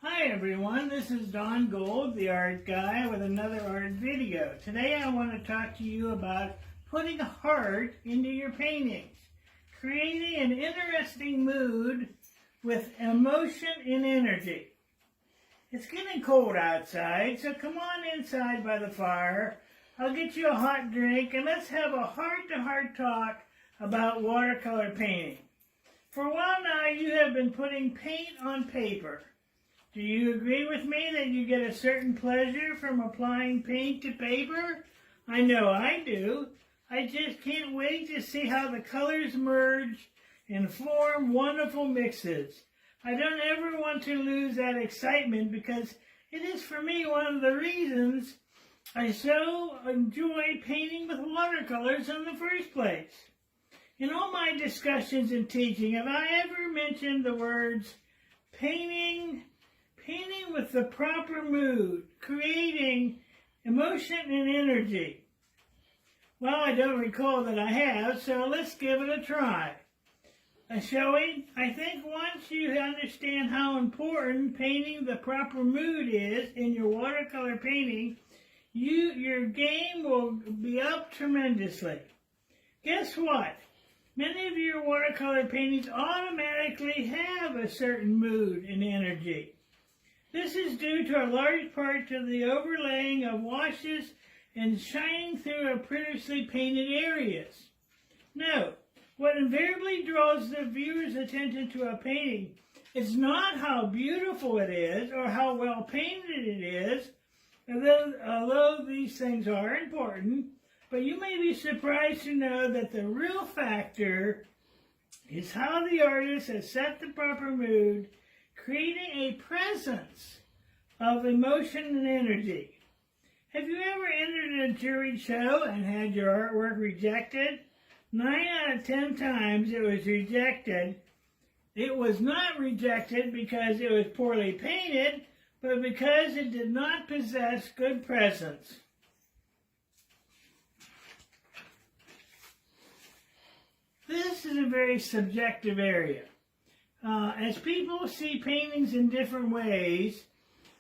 Hi everyone, this is Don Gold, the art guy, with another art video. Today I want to talk to you about putting heart into your paintings, creating an interesting mood with emotion and energy. It's getting cold outside, so come on inside by the fire. I'll get you a hot drink and let's have a heart-to-heart talk about watercolor painting. For a while now you have been putting paint on paper. Do you agree with me that you get a certain pleasure from applying paint to paper? I know I do. I just can't wait to see how the colors merge and form wonderful mixes. I don't ever want to lose that excitement because it is for me one of the reasons I so enjoy painting with watercolors in the first place. In all my discussions and teaching, have I ever mentioned the words painting with the proper mood, creating emotion and energy? Well, I don't recall that I have, so let's give it a try. Shall we? I think once you understand how important painting the proper mood is in your watercolor painting, your game will be up tremendously. Guess what? Many of your watercolor paintings automatically have a certain mood and energy. This is due to a large part to the overlaying of washes and shining through of previously painted areas. Note, what invariably draws the viewer's attention to a painting is not how beautiful it is or how well painted it is, although these things are important, but you may be surprised to know that the real factor is how the artist has set the proper mood, creating a presence of emotion and energy. Have you ever entered a jury show and had your artwork rejected? 9 out of 10 times it was rejected. It was not rejected because it was poorly painted, but because it did not possess good presence. This is a very subjective area. As people see paintings in different ways,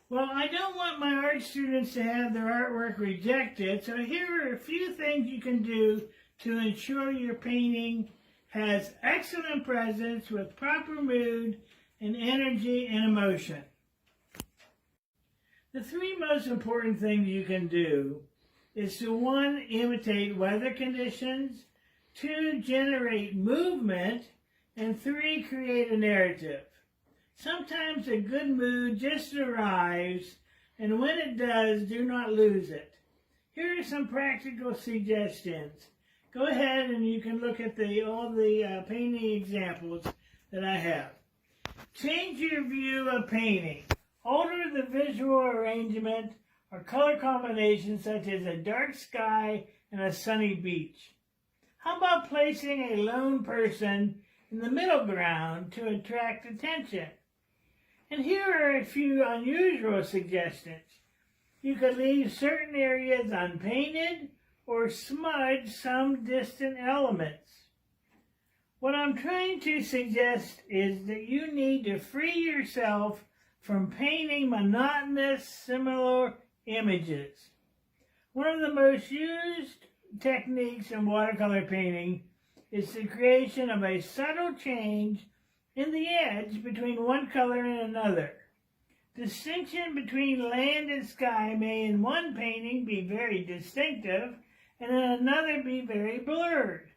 well, I don't want my art students to have their artwork rejected, so here are a few things you can do to ensure your painting has excellent presence with proper mood and energy and emotion. The three most important things you can do is to 1, imitate weather conditions, 2, generate movement, and 3, create a narrative. Sometimes a good mood just arrives, and when it does, do not lose it. Here are some practical suggestions. Go ahead and you can look at all the painting examples that I have. Change your view of painting. Alter the visual arrangement or color combinations such as a dark sky and a sunny beach. How about placing a lone person in the middle ground to attract attention? And here are a few unusual suggestions. You could leave certain areas unpainted or smudge some distant elements. What I'm trying to suggest is that you need to free yourself from painting monotonous, similar images. One of the most used techniques in watercolor painting is the creation of a subtle change in the edge between one color and another. Distinction between land and sky may in one painting be very distinctive and in another be very blurred.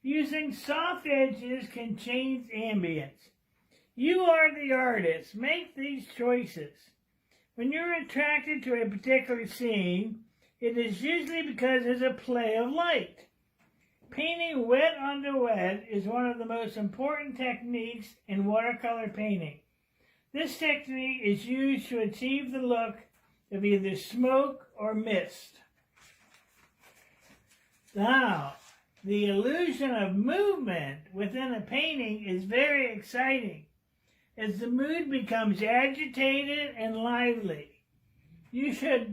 Using soft edges can change ambience. You are the artist. Make these choices. When you're attracted to a particular scene, it is usually because there's a play of light. Painting wet onto wet is one of the most important techniques in watercolor painting. This technique is used to achieve the look of either smoke or mist. Now, the illusion of movement within a painting is very exciting as the mood becomes agitated and lively. You should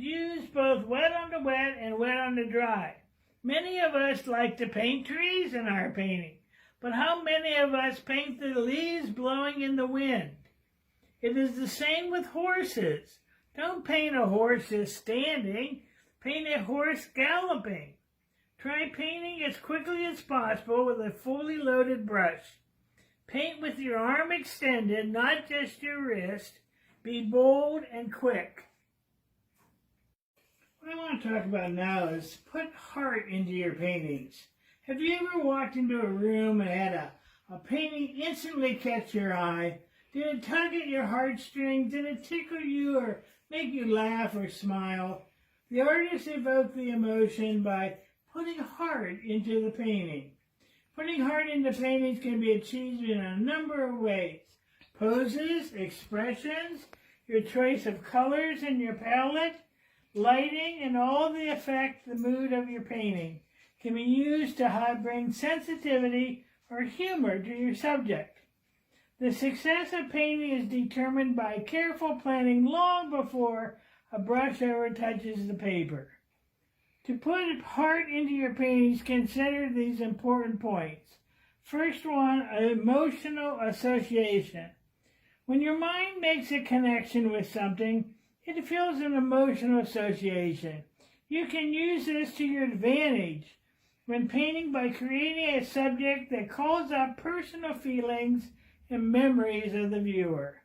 use both wet on the wet and wet on the dry. Many of us like to paint trees in our painting, but how many of us paint the leaves blowing in the wind? It is the same with horses. Don't paint a horse just standing. Paint a horse galloping. Try painting as quickly as possible with a fully loaded brush. Paint with your arm extended, not just your wrist. Be bold and quick. What I want to talk about now is put heart into your paintings. Have you ever walked into a room and had a painting instantly catch your eye? Did it tug at your heartstrings? Did it tickle you or make you laugh or smile? The artist evoked the emotion by putting heart into the painting. Putting heart into paintings can be achieved in a number of ways. Poses, expressions, your choice of colors in your palette, lighting, and all the effect, the mood of your painting can be used to bring sensitivity or humor to your subject. The success of painting is determined by careful planning long before a brush ever touches the paper. To put heart into your paintings, consider these important points. First one, emotional association. When your mind makes a connection with something, it feels an emotional association. You can use this to your advantage when painting by creating a subject that calls up personal feelings and memories of the viewer.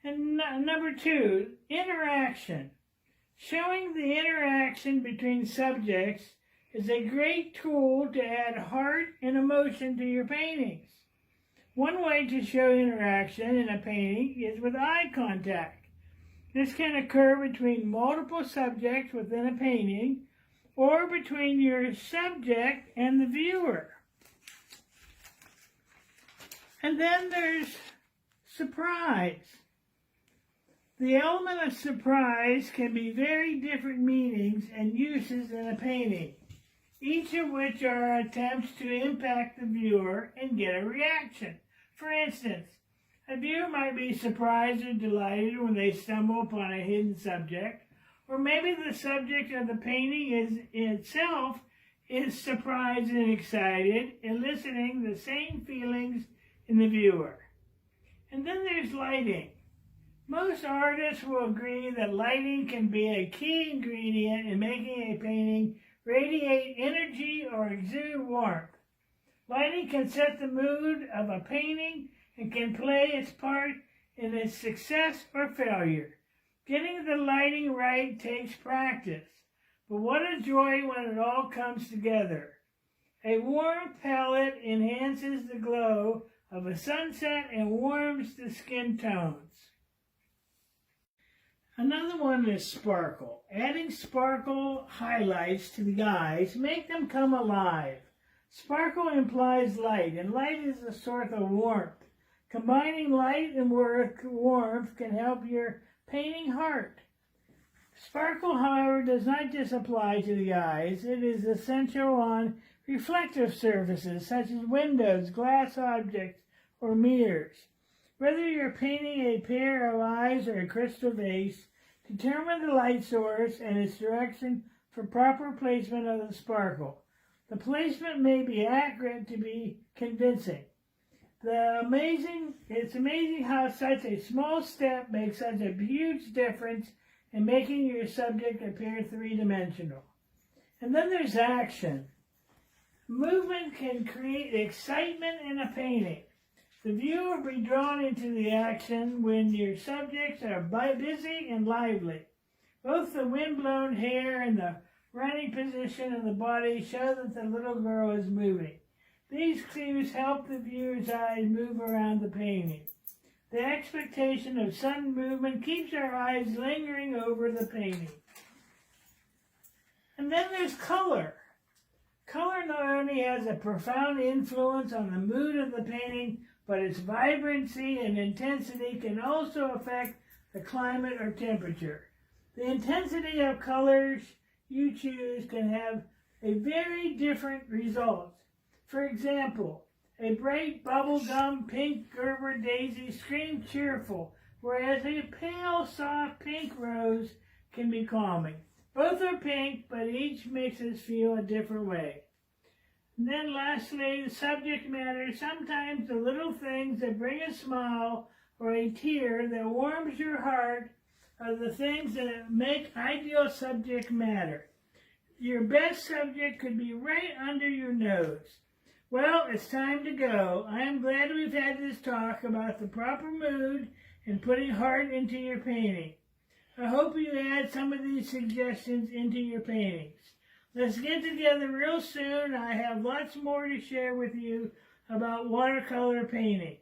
And number two, interaction. Showing the interaction between subjects is a great tool to add heart and emotion to your paintings. One way to show interaction in a painting is with eye contact. This can occur between multiple subjects within a painting or between your subject and the viewer. And then there's surprise. The element of surprise can be very different meanings and uses in a painting, each of which are attempts to impact the viewer and get a reaction. For instance, a viewer might be surprised or delighted when they stumble upon a hidden subject, or maybe the subject of the painting itself is surprised and excited, eliciting the same feelings in the viewer. And then there's lighting. Most artists will agree that lighting can be a key ingredient in making a painting radiate energy or exude warmth. Lighting can set the mood of a painting and can play its part in its success or failure. Getting the lighting right takes practice, but what a joy when it all comes together. A warm palette enhances the glow of a sunset and warms the skin tones. Another one is sparkle. Adding sparkle highlights to the eyes make them come alive. Sparkle implies light, and light is a source of warmth. Combining light and warmth can help your painting heart. Sparkle, however, does not just apply to the eyes. It is essential on reflective surfaces such as windows, glass objects, or mirrors. Whether you're painting a pair of eyes or a crystal vase, determine the light source and its direction for proper placement of the sparkle. The placement may be accurate to be convincing. It's amazing how such a small step makes such a huge difference in making your subject appear three-dimensional. And then there's action. Movement can create excitement in a painting. The viewer will be drawn into the action when your subjects are busy and lively. Both the wind-blown hair and the running position of the body show that the little girl is moving. These clues help the viewer's eyes move around the painting. The expectation of sudden movement keeps our eyes lingering over the painting. And then there's color. Color not only has a profound influence on the mood of the painting, but its vibrancy and intensity can also affect the climate or temperature. The intensity of colors you choose can have a very different result. For example, a bright bubblegum pink Gerber daisy screams cheerful, whereas a pale, soft pink rose can be calming. Both are pink, but each makes us feel a different way. And then lastly, the subject matter. Sometimes the little things that bring a smile or a tear that warms your heart are the things that make ideal subject matter. Your best subject could be right under your nose. Well, it's time to go. I am glad we've had this talk about the proper mood and putting heart into your painting. I hope you add some of these suggestions into your paintings. Let's get together real soon. I have lots more to share with you about watercolor painting.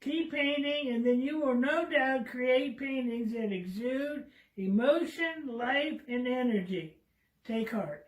Keep painting, and then you will no doubt create paintings that exude emotion, life, and energy. Take heart.